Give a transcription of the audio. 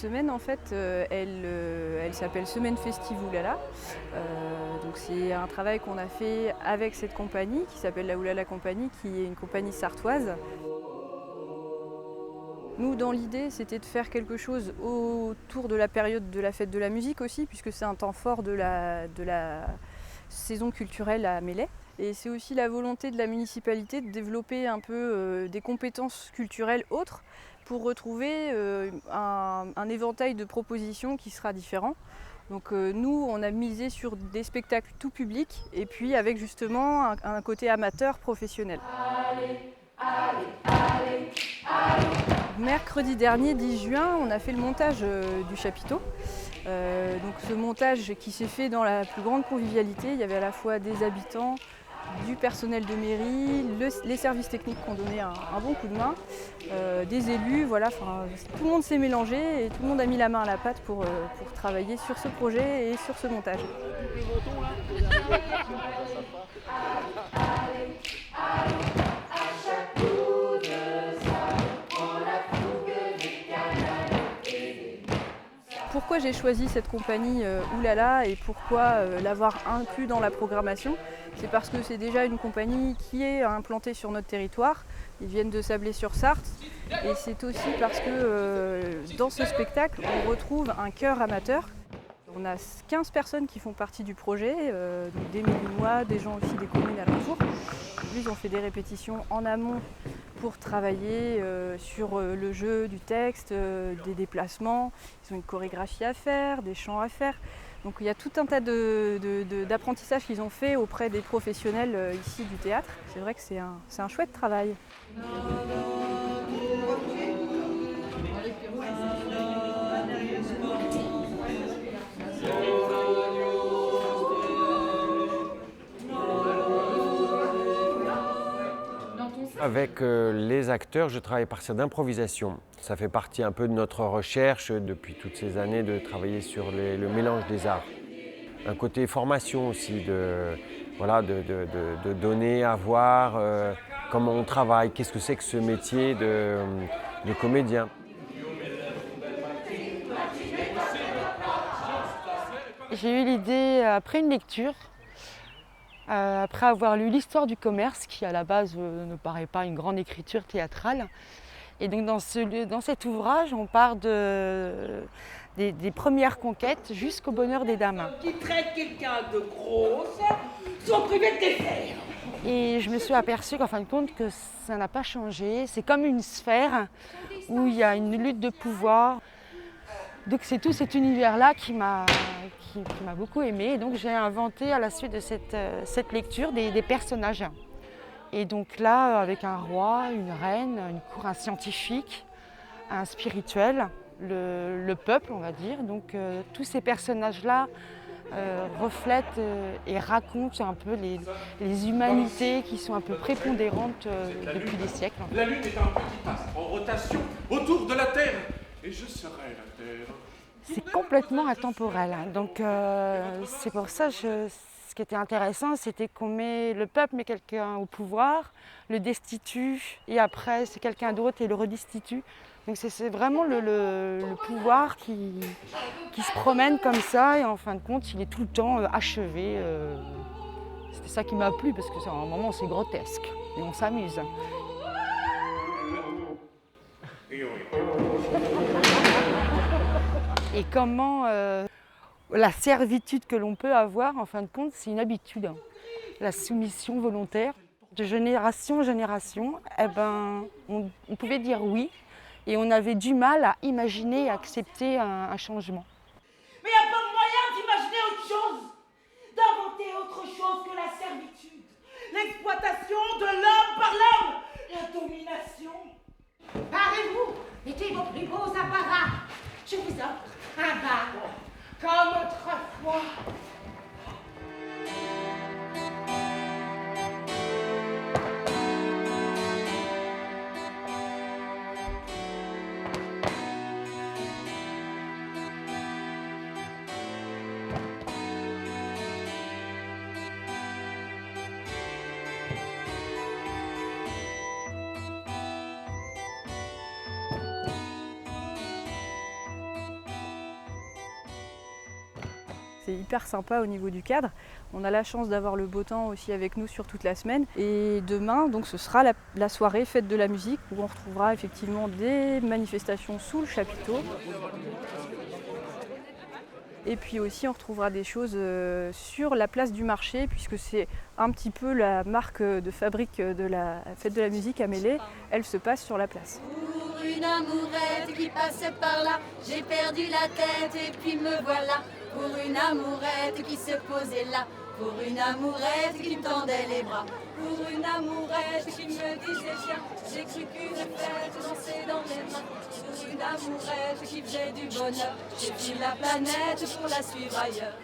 semaine, en fait, elle s'appelle Semaine Festive Oulala. Donc c'est un travail qu'on a fait avec cette compagnie qui s'appelle la Oulala Compagnie, qui est une compagnie sartoise. Nous, dans l'idée, c'était de faire quelque chose autour de la période de la fête de la musique aussi, puisque c'est un temps fort de la saison culturelle à Melay. Et c'est aussi la volonté de la municipalité de développer un peu des compétences culturelles autres pour retrouver un éventail de propositions qui sera différent. Donc nous, on a misé sur des spectacles tout public et puis avec justement un côté amateur professionnel. Mercredi dernier, 10 juin, on a fait le montage du chapiteau. Donc ce montage qui s'est fait dans la plus grande convivialité. Il y avait à la fois des habitants, du personnel de mairie, les services techniques qui ont donné un bon coup de main, des élus, voilà, tout le monde s'est mélangé et tout le monde a mis la main à la pâte pour travailler sur ce projet et sur ce montage. Pourquoi j'ai choisi cette compagnie Oulala et pourquoi l'avoir inclus dans la programmation? C'est parce que c'est déjà une compagnie qui est implantée sur notre territoire. Ils viennent de Sablé-sur-Sarthe. Et c'est aussi parce que dans ce spectacle, on retrouve un chœur amateur. On a 15 personnes qui font partie du projet, donc des Mélinois, des gens aussi des communes alentours. Ils ont fait des répétitions en amont pour travailler sur le jeu du texte, des déplacements. Ils ont une chorégraphie à faire, des chants à faire. Donc il y a tout un tas d'apprentissages qu'ils ont fait auprès des professionnels ici du théâtre. C'est vrai que c'est un chouette travail. Avec les acteurs, je travaille à partir d'improvisation. Ça fait partie un peu de notre recherche depuis toutes ces années de travailler sur le mélange des arts. Un côté formation aussi, de donner à voir comment on travaille, qu'est-ce que c'est que ce métier de comédien. J'ai eu l'idée après une lecture, après avoir lu l'histoire du commerce, qui à la base ne paraît pas une grande écriture théâtrale. Et donc dans cet ouvrage, on part des premières conquêtes jusqu'au bonheur des dames. Qui traite quelqu'un de grosse, sont privés de dessert. Et je me suis aperçue qu'en fin de compte, que ça n'a pas changé. C'est comme une sphère où il y a une lutte de pouvoir. Donc c'est tout cet univers-là qui m'a beaucoup aimée. Et donc j'ai inventé à la suite de cette lecture des personnages. Et donc là, avec un roi, une reine, une cour, un scientifique, un spirituel, le peuple, on va dire. Donc tous ces personnages-là reflètent et racontent un peu les humanités qui sont un peu prépondérantes depuis des siècles. La Lune est un petit astre en rotation autour de la Terre. Et je serai la Terre. C'est complètement intemporel. Donc c'est pour ça que ce qui était intéressant, c'était qu'on le peuple met quelqu'un au pouvoir, le destitue, et après c'est quelqu'un d'autre et le redistitue. Donc c'est vraiment le pouvoir qui se promène comme ça, et en fin de compte, il est tout le temps achevé. C'était ça qui m'a plu, parce que à un moment c'est grotesque, et on s'amuse. Et comment la servitude que l'on peut avoir, en fin de compte, c'est une habitude. La soumission volontaire. De génération en génération, on pouvait dire oui, et on avait du mal à imaginer et accepter un changement. Mais il n'y a pas moyen d'imaginer autre chose, d'inventer autre chose que la servitude, l'exploitation de l'homme par l'homme, la domination. Parez-vous, mettez vos plus beaux apparats. Je vous offre un bal, comme autrefois. c'est hyper sympa au niveau du cadre. On a la chance d'avoir le beau temps aussi avec nous sur toute la semaine. Et demain, donc, ce sera la soirée fête de la musique où on retrouvera effectivement des manifestations sous le chapiteau. Et puis aussi, on retrouvera des choses sur la place du marché, puisque c'est un petit peu la marque de fabrique de la fête de la musique à Mélé. Elle se passe sur la place. Pour une amourette qui passait par là, j'ai perdu la tête et puis me voilà. Pour une amourette qui se posait là, pour une amourette qui me tendait les bras. Pour une amourette qui me disait viens, j'ai cru qu'une fête dansait dans mes mains. Pour une amourette qui faisait du bonheur, j'ai pris la planète pour la suivre ailleurs.